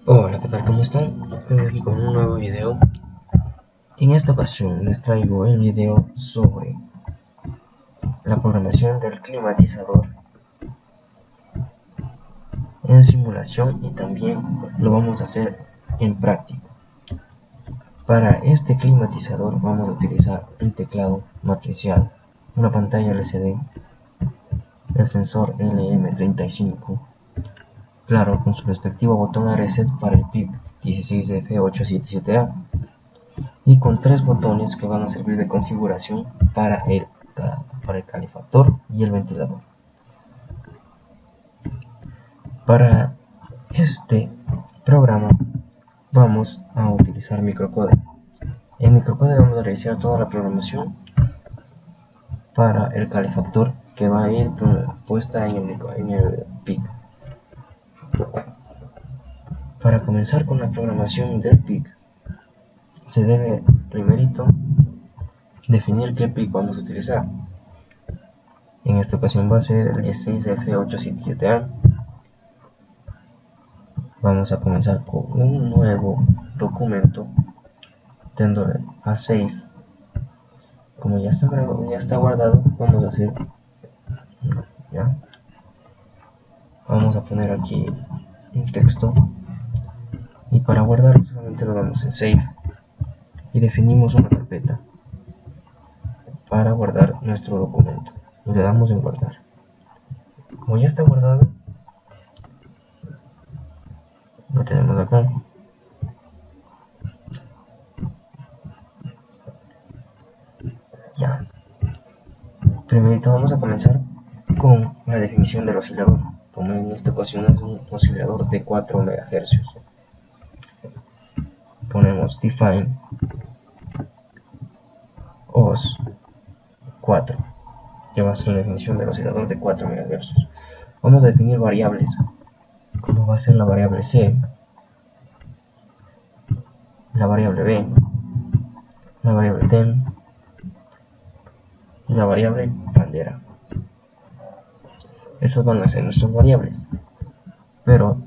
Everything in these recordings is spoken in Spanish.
Hola, ¿qué tal? ¿Cómo están? Estoy aquí con un nuevo video. En esta ocasión les traigo el video sobre la programación del climatizador en simulación y también lo vamos a hacer en práctico. Para este climatizador vamos a utilizar un teclado matricial, una pantalla LCD, el sensor LM35, claro, con su respectivo botón reset para el PIC 16F877A y con tres botones que van a servir de configuración para el calefactor y el ventilador. Para este programa vamos a utilizar microcode. En microcode vamos a realizar toda la programación para el calefactor que va a ir puesta en el PIC. Para comenzar con la programación del PIC se debe primerito definir qué PIC vamos a utilizar. En esta ocasión va a ser el 16F877A. Vamos a comenzar con un nuevo documento, dándole a Save. Como ya está guardado, vamos a hacer, ¿ya? Vamos a poner aquí un texto y para guardar solamente lo damos en Save y definimos una carpeta para guardar nuestro documento y le damos en guardar. Como ya está guardado, lo tenemos acá. Ya. Primero vamos a comenzar con la definición del oscilador, como en esta ocasión es un oscilador de 4 MHz. Ponemos define os 4, que va a ser la definición del oscilador de 4 MHz. Vamos a definir variables, como va a ser la variable C, la variable B, la variable ten y la variable bandera. Estas van a ser nuestras variables, pero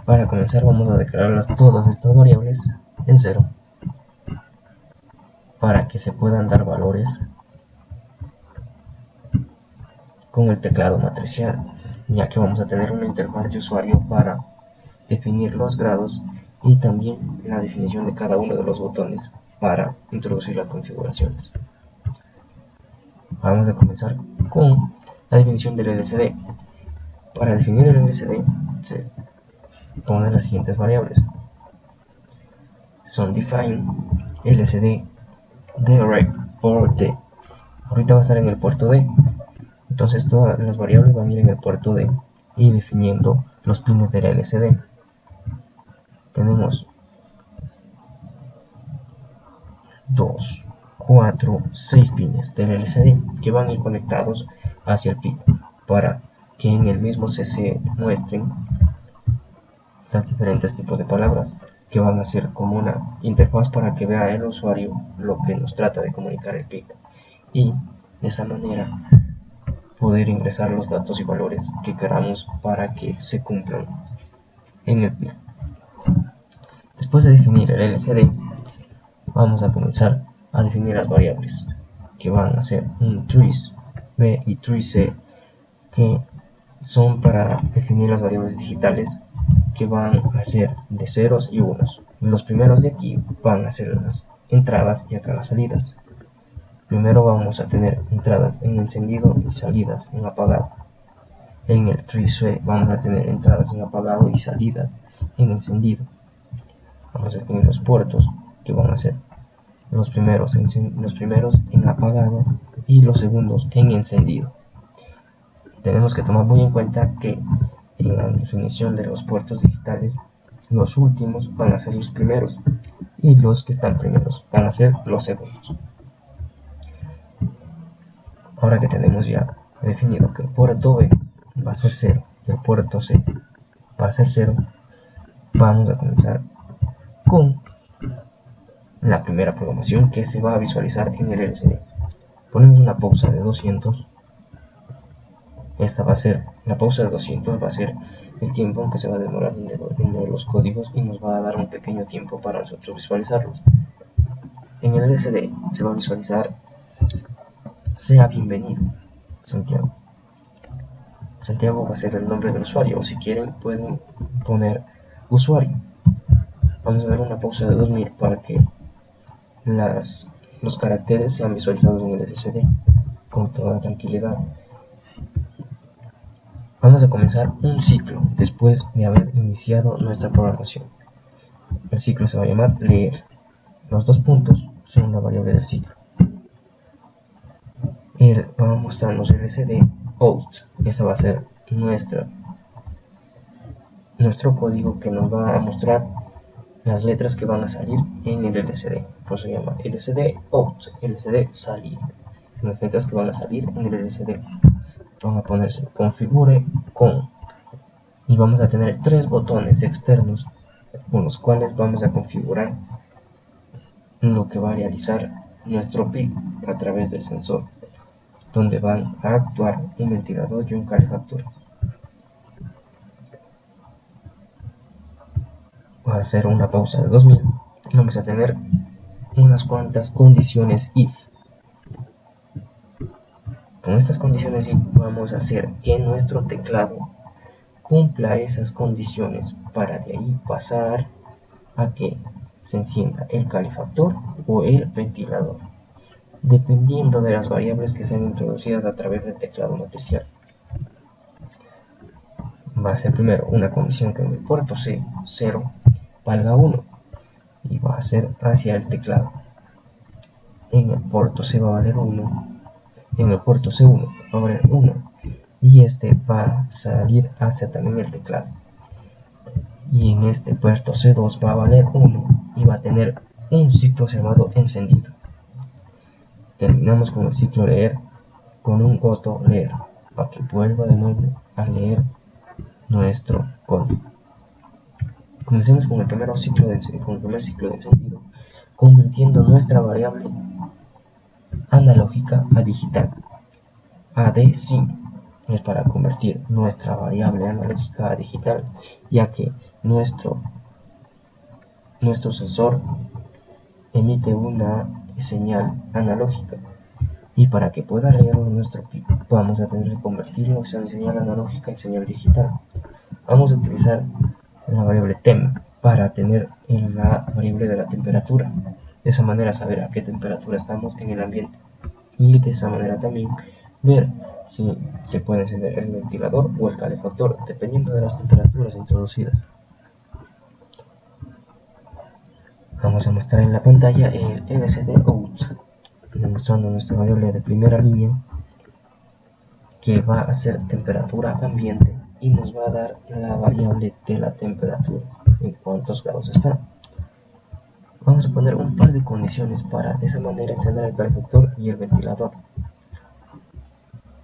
para comenzar vamos a declararlas todas estas variables en 0 para que se puedan dar valores con el teclado matricial, ya que vamos a tener una interfaz de usuario para definir los grados y también la definición de cada uno de los botones para introducir las configuraciones. Vamos a comenzar con la definición del LCD. Para definir el LCD se ponen las siguientes variables: son define LCD direct port D. Ahorita va a estar en el puerto D, entonces todas las variables van a ir en el puerto D y definiendo los pines del LCD. Tenemos 2, 4, 6 pines del LCD que van a ir conectados hacia el PIC para que en el mismo se muestren los diferentes tipos de palabras que van a ser como una interfaz para que vea el usuario lo que nos trata de comunicar el PIC y de esa manera poder ingresar los datos y valores que queramos para que se cumplan en el PIC. Después de definir el LCD, vamos a comenzar a definir las variables que van a ser un trace B y trace C, que son para definir las variables digitales que van a ser de ceros y unos. Los primeros de aquí van a ser las entradas y acá las salidas. Primero vamos a tener entradas en encendido y salidas en apagado. En el trace C vamos a tener entradas en apagado y salidas en encendido. Vamos a definir los puertos que van a ser los primeros en apagado y los segundos en encendido. Tenemos que tomar muy en cuenta que en la definición de los puertos digitales, los últimos van a ser los primeros y los que están primeros van a ser los segundos. Ahora que tenemos ya definido que el puerto B va a ser 0 y el puerto C va a ser 0, vamos a comenzar con la primera programación que se va a visualizar en el LCD. Ponemos una pausa de 200. La pausa de 200 va a ser el tiempo en que se va a demorar en el los códigos y nos va a dar un pequeño tiempo para nosotros visualizarlos. En el LCD se va a visualizar sea bienvenido Santiago. Santiago va a ser el nombre del usuario, o si quieren pueden poner usuario. Vamos a dar una pausa de 2000 para que los caracteres sean visualizados en el LCD con toda tranquilidad. Vamos a comenzar un ciclo después de haber iniciado nuestra programación. El ciclo se va a llamar leer. Los dos puntos son la variable del ciclo. Va a mostrarnos el LCD out. Esa va a ser nuestro código que nos va a mostrar las letras que van a salir en el LCD. Por eso se llama LCD out, LCD salir. Las letras que van a salir en el LCD van a ponerse configure con, y vamos a tener tres botones externos con los cuales vamos a configurar lo que va a realizar nuestro PIC a través del sensor, donde van a actuar un ventilador y un calefactor. Voy a hacer una pausa de 2000 y vamos a tener unas cuantas condiciones if. Con estas condiciones if vamos a hacer que nuestro teclado cumpla esas condiciones para de ahí pasar a que se encienda el calefactor o el ventilador, dependiendo de las variables que sean introducidas a través del teclado matricial. Va a ser primero una condición que en el puerto C0 valga 1 y va a ser hacia el teclado. En el puerto C va a valer 1, en el puerto C1 va a valer 1 y este va a salir hacia también el teclado. Y en este puerto C2 va a valer 1 y va a tener un ciclo llamado encendido. Terminamos con el ciclo leer con un auto leer para que vuelva de nuevo a leer nuestro código. Comencemos con el primer ciclo de encendido, convirtiendo nuestra variable analógica a digital. ADC es para convertir nuestra variable analógica a digital, ya que nuestro sensor emite una señal analógica, y para que pueda leer nuestro PIC vamos a tener que convertirlo esa señal analógica en señal digital. Vamos a utilizar la variable temp para tener la variable de la temperatura, de esa manera saber a qué temperatura estamos en el ambiente, y de esa manera también ver si se puede encender el ventilador o el calefactor dependiendo de las temperaturas introducidas. Vamos a mostrar en la pantalla el LCD out, mostrando nuestra variable de primera línea que va a ser temperatura ambiente y nos va a dar la variable de la temperatura, en cuántos grados está. Vamos a poner un par de condiciones para de esa manera encender el calefactor y el ventilador.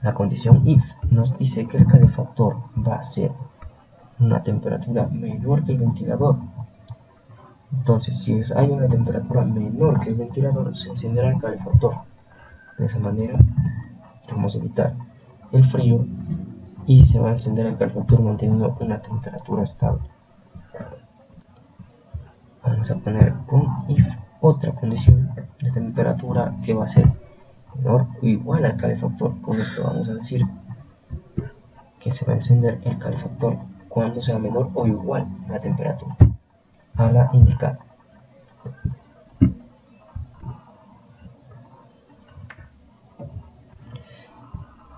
La condición if nos dice que el calefactor va a ser una temperatura menor que el ventilador. Entonces, si hay una temperatura menor que el ventilador, se encenderá el calefactor. De esa manera vamos a evitar el frío y se va a encender el calefactor manteniendo una temperatura estable. Vamos a poner con if otra condición de temperatura que va a ser menor o igual al calefactor. Con esto vamos a decir que se va a encender el calefactor cuando sea menor o igual la temperatura a la indicada.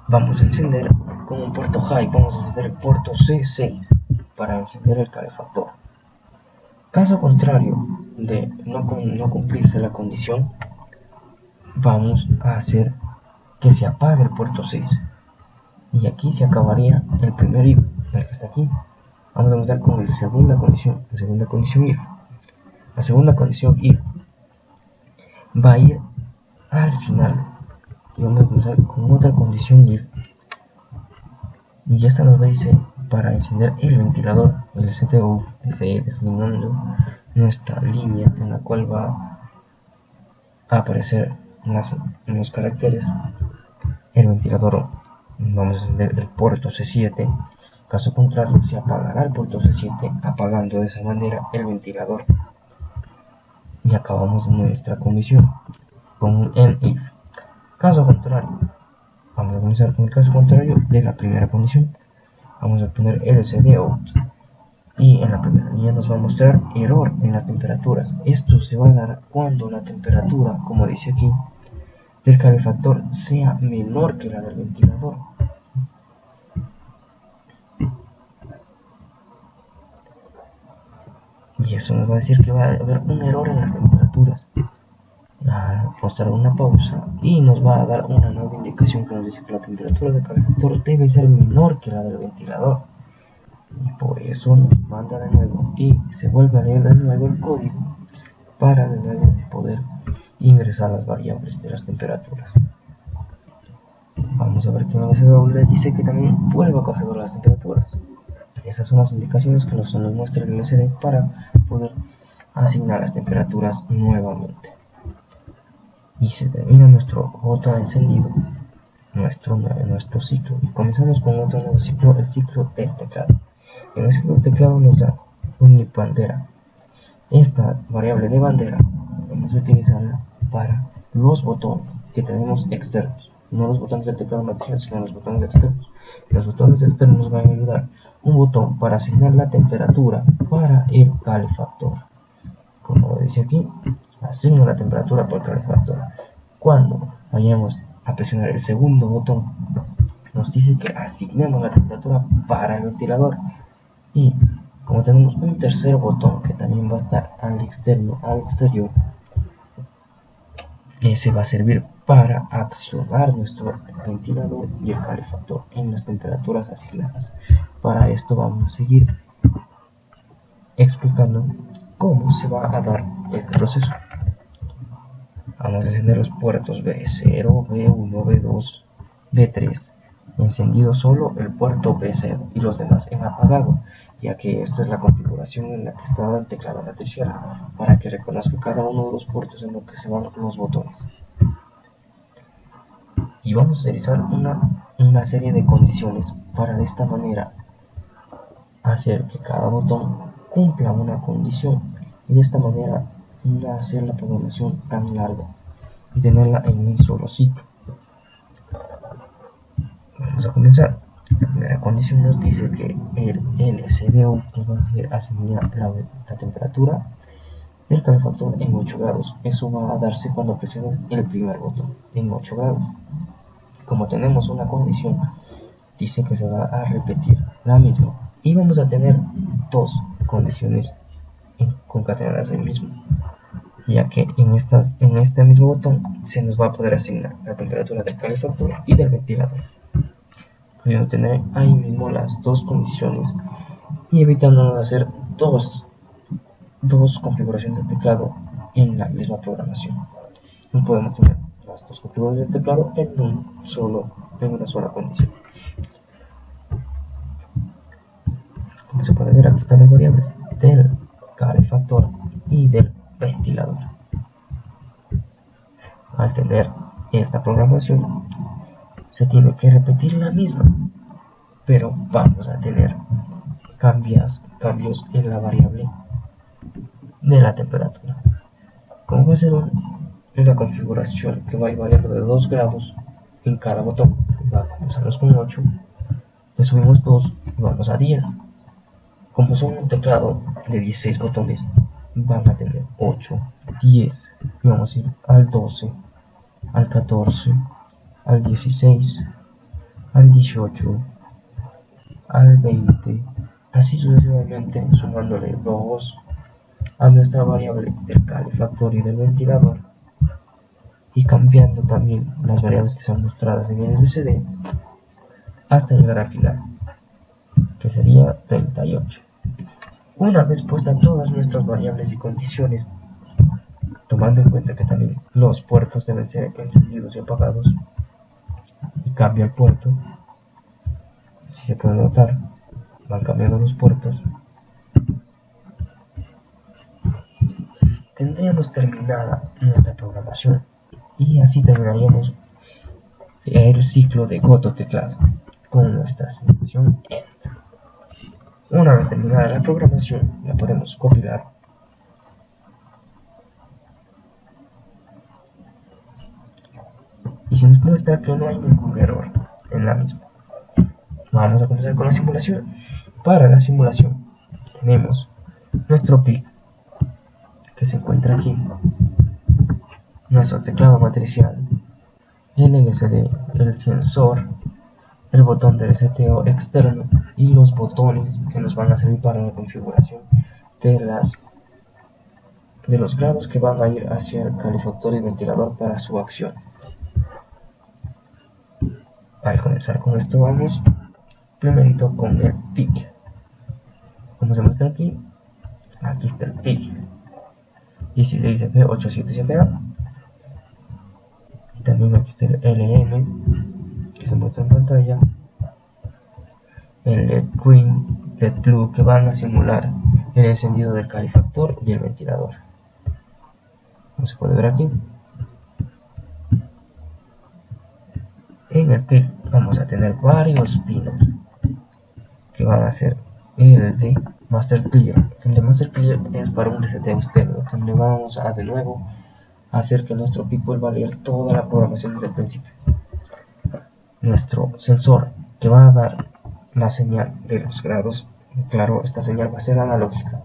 Vamos a encender con un puerto high, vamos a encender el puerto C6 para encender el calefactor. Caso contrario de no cumplirse la condición, vamos a hacer que se apague el puerto 6 y aquí se acabaría el primer if, el que está aquí. Vamos a empezar con la segunda condición if. La segunda condición if va a ir al final y vamos a comenzar con otra condición if, y esta nos va a decir para encender el ventilador, el CTO definiendo nuestra línea en la cual va a aparecer en los caracteres el ventilador. Vamos a encender el puerto C7, Caso contrario, se apagará el puerto C7, apagando de esa manera el ventilador. Y acabamos nuestra condición con un if. Caso contrario, vamos a comenzar con el caso contrario de la primera condición. Vamos a poner LCD out y en la primera línea nos va a mostrar error en las temperaturas. Esto se va a dar cuando la temperatura, como dice aquí, del calefactor sea menor que la del ventilador. Y eso nos va a decir que va a haber un error en las temperaturas. A mostrar una pausa y nos va a dar una nueva indicación que nos dice que la temperatura del calefactor debe ser menor que la del ventilador. Y por eso nos manda de nuevo y se vuelve a leer de nuevo el código para de nuevo poder ingresar las variables de las temperaturas. Vamos a ver que en el SW dice que también vuelva a configurar las temperaturas. Esas son las indicaciones que nos muestra el LCD para poder asignar las temperaturas nuevamente. Y se termina nuestro botón encendido, nuestro ciclo, y comenzamos con otro nuevo ciclo, el ciclo del teclado. En el ciclo del teclado nos da un if bandera. Esta variable de bandera vamos a utilizarla para los botones que tenemos externos, no los botones del teclado matriz, sino los botones externos. Los botones externos nos van a ayudar un botón para asignar la temperatura para el calefactor. Como lo dice aquí, asigna la temperatura por el calefactor. Cuando vayamos a presionar el segundo botón, nos dice que asignemos la temperatura para el ventilador. Y como tenemos un tercer botón que también va a estar al exterior, ese va a servir para accionar nuestro ventilador y el calefactor en las temperaturas asignadas. Para esto vamos a seguir explicando cómo se va a dar este proceso. Vamos a encender los puertos B0, B1, B2, B3, encendido solo el puerto B0 y los demás en apagado, ya que esta es la configuración en la que está el teclado matricial, para que reconozca cada uno de los puertos en los que se van los botones. Y vamos a utilizar una serie de condiciones para de esta manera hacer que cada botón cumpla una condición, y de esta manera no hacer la programación tan larga y tenerla en un solo ciclo. Vamos a comenzar. La primera condición nos dice que el LCD va a asignar la temperatura del calefactor en 8 grados. Eso va a darse cuando presiones el primer botón en 8 grados. Como tenemos una condición, dice que se va a repetir la misma y vamos a tener dos condiciones concatenadas ahí mismo, ya que en este mismo botón se nos va a poder asignar la temperatura del calefactor y del ventilador, pudiendo tener ahí mismo las dos condiciones y evitándonos hacer dos configuraciones de teclado en la misma programación. No podemos tener las dos configuraciones de teclado en una sola condición. Como se puede ver, aquí están las variables del calefactor y del ventilador. Al tener esta programación se tiene que repetir la misma, pero vamos a tener cambios en la variable de la temperatura. Como va a ser una configuración que va a ir variando de 2 grados en cada botón, comenzamos con 8, le subimos 2 y vamos a 10. Como son un teclado de 16 botones, van a tener 8, 10, y vamos a ir al 12, al 14, al 16, al 18, al 20, así sucesivamente, sumándole 2 a nuestra variable del calefactor y del ventilador, y cambiando también las variables que están mostradas en el LCD hasta llegar al final, que sería 38. Una vez puestas todas nuestras variables y condiciones, tomando en cuenta que también los puertos deben ser encendidos y apagados, y cambia el puerto, si se puede notar, van cambiando los puertos, tendríamos terminada nuestra programación y así terminaríamos el ciclo de Goto teclado con nuestra selección END. Una vez terminada la programación, la podemos compilar y se nos muestra que no hay ningún error en la misma. Vamos a comenzar con la simulación. Para la simulación tenemos nuestro PIC que se encuentra aquí, nuestro teclado matricial, el LCD, el sensor, el botón de reseteo externo y los botones que nos van a servir para la configuración de los grados que van a ir hacia el calefactor y ventilador para su acción. Al comenzar con esto vamos primerito con el PIC. Como se muestra aquí está el PIC 16F877A. También aquí está el LM que se muestra en pantalla, el LED Green, LED Blue, que van a simular el encendido del calefactor y el ventilador. Como se puede ver aquí, en el PIC vamos a tener varios pines que van a ser el de Master Clear. El de Master Clear es para un reseteo externo, donde vamos a de nuevo hacer que nuestro PIC vuelva a leer toda la programación desde el principio. Nuestro sensor que va a dar la señal de los grados, claro, esta señal va a ser analógica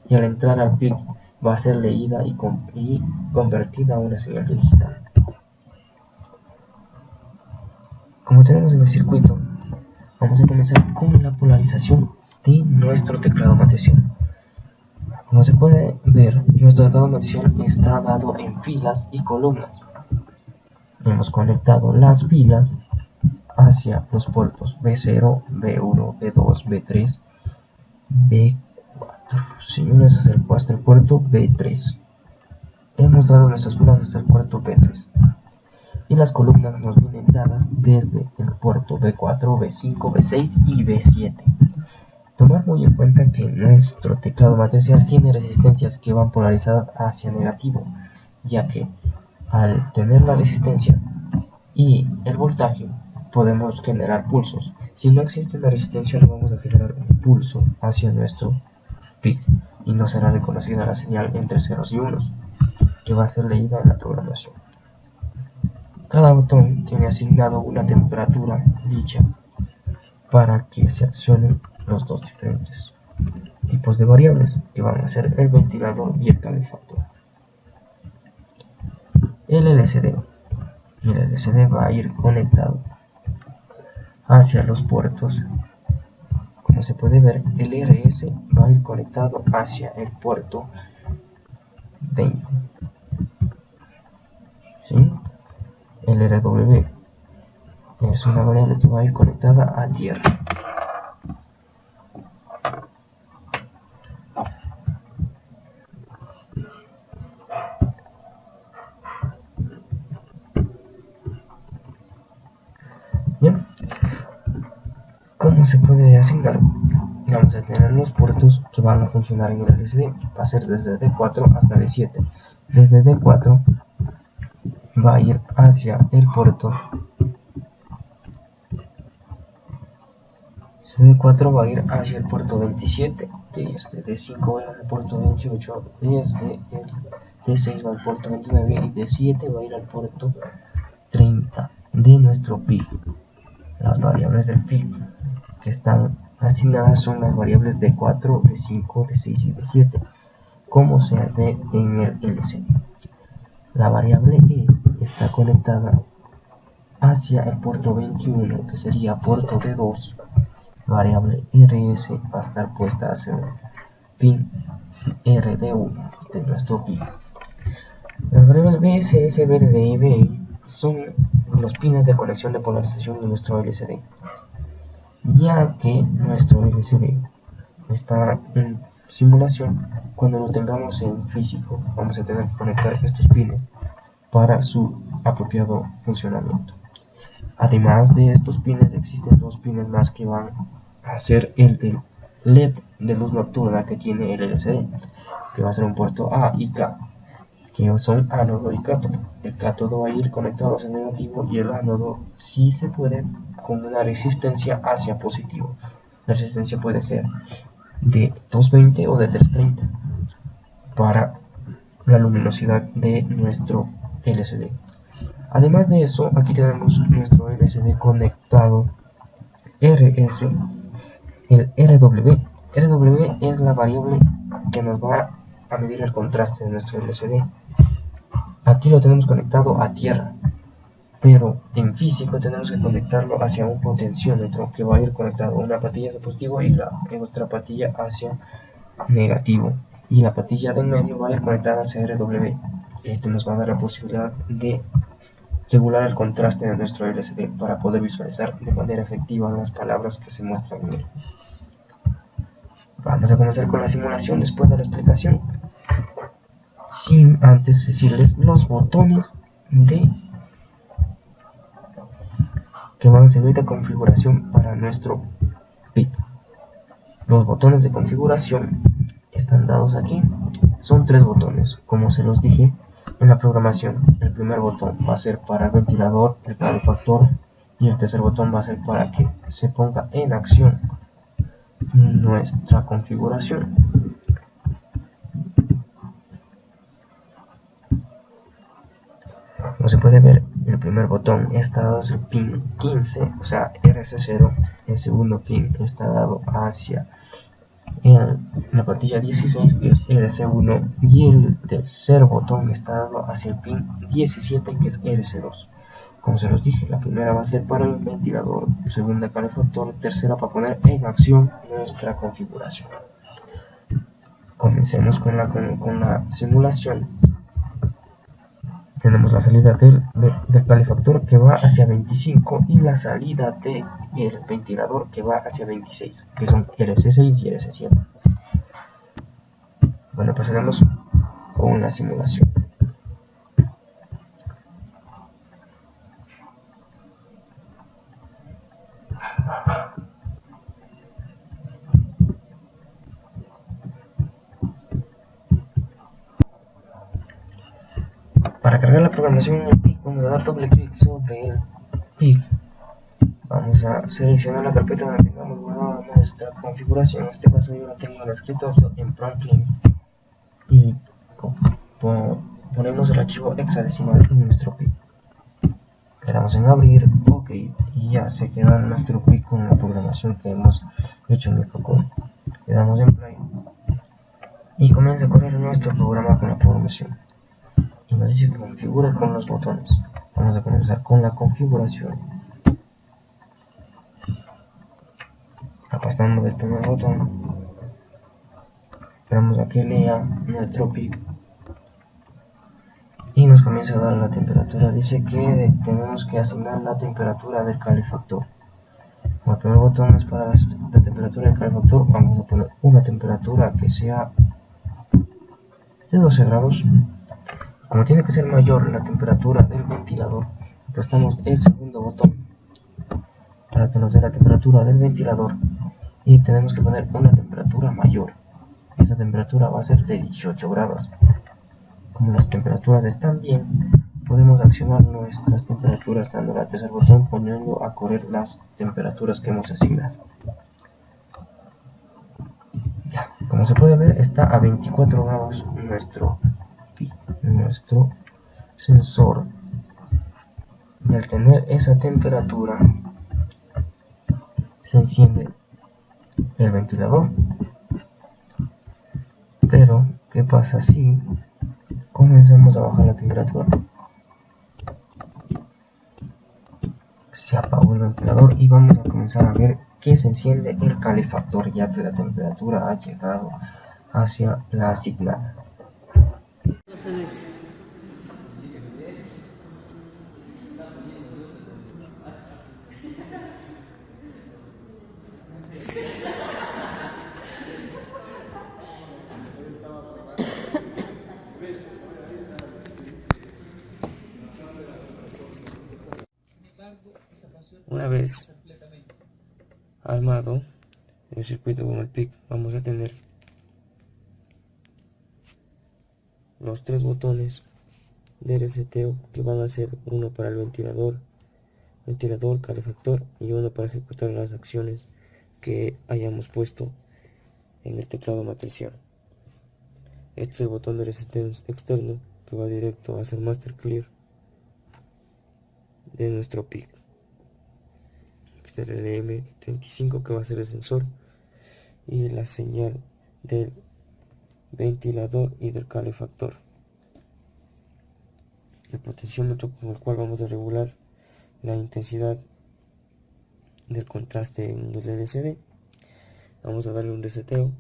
y al entrar al PIC va a ser leída y convertida a una señal digital. Como tenemos en el circuito, vamos a comenzar con la polarización de nuestro teclado matricial. Como se puede ver, nuestro teclado matricial está dado en filas y columnas. Hemos conectado las filas hacia los puertos B0, B1, B2, B3, B4. Señores, hasta el puerto B3. Hemos dado nuestras filas hasta el puerto B3. Y las columnas nos vienen dadas desde el puerto B4, B5, B6 y B7. Tomar muy en cuenta que nuestro teclado matricial tiene resistencias que van polarizadas hacia negativo, ya que al tener la resistencia y el voltaje podemos generar pulsos. Si no existe una resistencia, no vamos a generar un pulso hacia nuestro PIC y no será reconocida la señal entre ceros y unos, que va a ser leída en la programación. Cada botón tiene asignado una temperatura dicha para que se accionen los dos diferentes tipos de variables que van a ser el ventilador y el calefactor. El LCD va a ir conectado hacia los puertos. Como se puede ver, el RS va a ir conectado hacia el puerto 20. ¿Sí? El RW es una variable que va a ir conectada a tierra. Bien, ¿cómo se puede asignar? Vamos a tener los puertos que van a funcionar en el LCD. Va a ser desde D4 hasta D7. Desde D4 va a ir hacia el puerto. Desde D4 va a ir hacia el puerto 27. Desde D5 va a ir al puerto 28. Desde el D6 va al puerto 29 y D7 va a ir al puerto 30 de nuestro PIC. Las variables del PIC que están asignadas son las variables D4, D5, D6 y D7, como se ve en el LCD. La variable E está conectada hacia el puerto 21, que sería puerto D2. Variable RS va a estar puesta hacia el pin RD1 de nuestro PIC. Las variables BSS, BDD y BI son los pines de conexión de polarización de nuestro LCD, ya que nuestro LCD está en simulación. Cuando lo tengamos en físico vamos a tener que conectar estos pines para su apropiado funcionamiento. Además de estos pines existen dos pines más que van a ser el del LED de luz nocturna que tiene el LCD, que va a ser un puerto A y K, que son ánodo y cátodo. El cátodo va a ir conectado hacia negativo y el ánodo, si se puede, con una resistencia hacia positivo. La resistencia puede ser de 220 o de 330 para la luminosidad de nuestro LCD. Además de eso, aquí tenemos nuestro LCD conectado RS, el RW. RW es la variable que nos va a medir el contraste de nuestro LCD. Aquí lo tenemos conectado a tierra, pero en físico tenemos que conectarlo hacia un potenciómetro que va a ir conectado a una patilla hacia positivo y la otra patilla hacia negativo, y la patilla del medio va a ir conectada hacia RW. Este nos va a dar la posibilidad de regular el contraste de nuestro LCD para poder visualizar de manera efectiva las palabras que se muestran en él. Vamos a comenzar con la simulación después de la explicación, sin antes decirles los botones que van a servir de configuración para nuestro PIC. Los botones de configuración están dados aquí. Son 3 botones, como se los dije en la programación. El primer botón va a ser para el ventilador, el calefactor, y el tercer botón va a ser para que se ponga en acción nuestra configuración. Como se puede ver, el primer botón está dado hacia el pin 15, o sea RC0. El segundo pin está dado hacia la patilla 16, que es RC1, y el tercer botón está dado hacia el pin 17, que es RC2. Como se los dije, la primera va a ser para el ventilador, segunda calefactor, tercera para poner en acción nuestra configuración. Comencemos con la simulación. Tenemos la salida del calefactor que va hacia 25 y la salida del ventilador que va hacia 26, que son RC6 y RC7. Bueno, procedemos con la simulación. Para cargar la programación en el PIC, vamos a dar doble clic sobre el PIC. Vamos a seleccionar la carpeta donde tengamos guardada nuestra configuración. En este caso yo la tengo en el escritorio en Promptly, y ponemos el archivo hexadecimal en nuestro PIC. Le damos en abrir, OK, y ya se queda nuestro PIC con la programación que hemos hecho en Microcode. Le damos en play y comienza a correr nuestro programa con la programación. Y nos dice que configure con los botones. Vamos a comenzar con la configuración. Apastamos del primer botón, esperamos a que lea nuestro PIC y nos comienza a dar la temperatura. Dice que tenemos que asignar la temperatura del calefactor. Como el primer botón es para la temperatura del calefactor, vamos a poner una temperatura que sea de 12 grados. Como tiene que ser mayor la temperatura del ventilador, apretamos el segundo botón para que nos dé la temperatura del ventilador, y tenemos que poner una temperatura mayor. Esa temperatura va a ser de 18 grados. Como las temperaturas están bien, podemos accionar nuestras temperaturas dando al tercer botón, poniendo a correr las temperaturas que hemos asignado. Ya, como se puede ver, está a 24 grados nuestro sensor. Y al tener esa temperatura se enciende el ventilador. Pero ¿qué pasa si comenzamos a bajar la temperatura? Se apagó el ventilador y vamos a comenzar a ver que se enciende el calefactor, ya que la temperatura ha llegado hacia la asignada. Una vez armado el circuito con el PIC, vamos a tener los 3 botones de reseteo, que van a ser uno para el ventilador, calefactor, y uno para ejecutar las acciones que hayamos puesto en el teclado matricial. Este es el botón de reseteo externo que va directo a hacer master clear de nuestro PIC. Este es el LM35 que va a ser el sensor y la señal del ventilador y del calefactor. El potenciómetro con el cual vamos a regular la intensidad del contraste en el LCD. Vamos a darle un reseteo.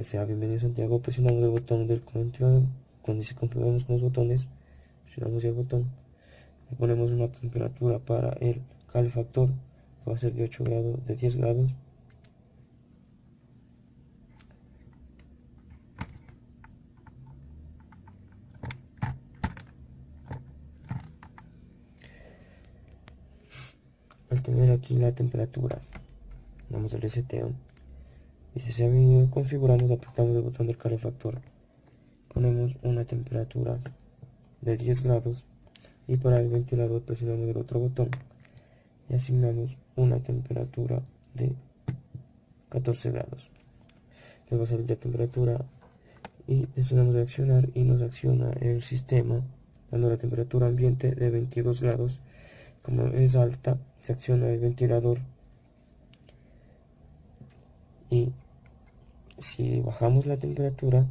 Sea bienvenido Santiago, presionamos el botón del ventilador. Cuando se configuramos con los botones, presionamos el botón y ponemos una temperatura para el calefactor que va a ser de 8 grados, de 10 grados. Al tener aquí la temperatura, damos el reseteo y si se ha venido configuramos, apretamos el botón del calefactor, ponemos una temperatura de 10 grados y para el ventilador presionamos el otro botón y asignamos una temperatura de 14 grados. Luego va a salir la temperatura y presionamos reaccionar y nos reacciona el sistema dando la temperatura ambiente de 22 grados. Como es alta, se acciona el ventilador y si bajamos la temperatura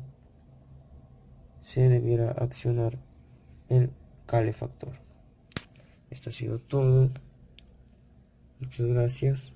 se debiera accionar el calefactor. Esto ha sido todo. Muchas gracias.